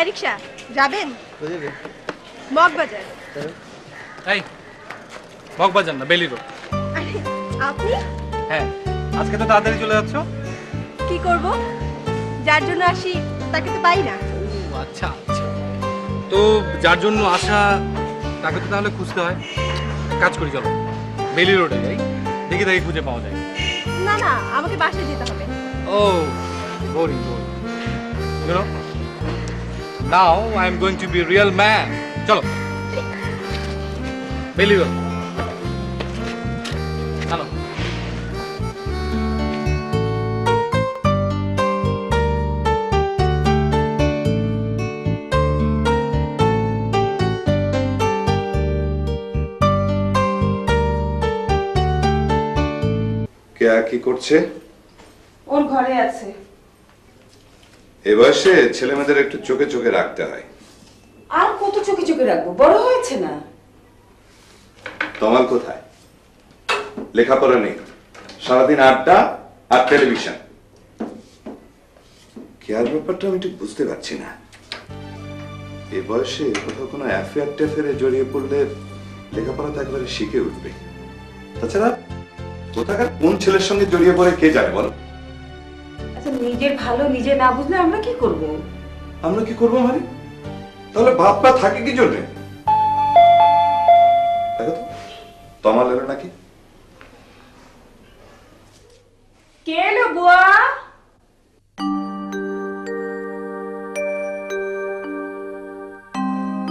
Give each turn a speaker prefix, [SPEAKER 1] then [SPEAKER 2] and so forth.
[SPEAKER 1] এই রিকশা যাবেন মগবাজার।
[SPEAKER 2] এই মগবাজার না, বেলি রোড।
[SPEAKER 1] আরে আপনি
[SPEAKER 2] হ্যাঁ, আজকে তো তাড়াতাড়ি চলে যাচ্ছ।
[SPEAKER 1] কি করব, যার জন্য আসি তাকে তো পাই না।
[SPEAKER 2] আচ্ছা আচ্ছা, তো যার জন্য আসা তাকে তো তাহলে খুঁজতে হয়। কাজ করি, চলো বেলি রোডে যাই, দেখি তাকে খুঁজে পাওয়া যায়।
[SPEAKER 1] না না, আমাকে বাসায় যেতে হবে।
[SPEAKER 2] ও boring, boring. You know, now I am going to be a real man. চলো বেলি রোড, চলো।
[SPEAKER 3] কে কি করছে?
[SPEAKER 4] ওর ঘরে আছে।
[SPEAKER 3] এ বয়সে ছেলে মেয়েদের একটু চোখে চোখে রাখতে হয়।
[SPEAKER 4] আর কত চোখে চোখে রাখবো, বড় হয়েছে না।
[SPEAKER 3] তমাল কোথায়? লেখাপড়া নেই, সারাদিন আড্ডা আর টেলিভিশন। কেয়ার ব্যাপারটা আমি ঠিক বুঝতে পারছি না। এ বয়সে কোথাও কোনো অ্যাফেয়ার ট্যাফেয়ারে জড়িয়ে পড়লে লেখাপড়া তো একবারে শিখে উঠবে। তাছাড়া কোথাকার কোন ছেলের সঙ্গে জড়িয়ে পড়ে কে জানে বলো?
[SPEAKER 4] আচ্ছা, নিজের ভালো নিজে না বুঝলে আমরা কি করব?
[SPEAKER 3] আমরা কি করবো মানে? তাহলে ভাবটা থাকে কি জন্যে? দেখো তো, তমাল এলো নাকি?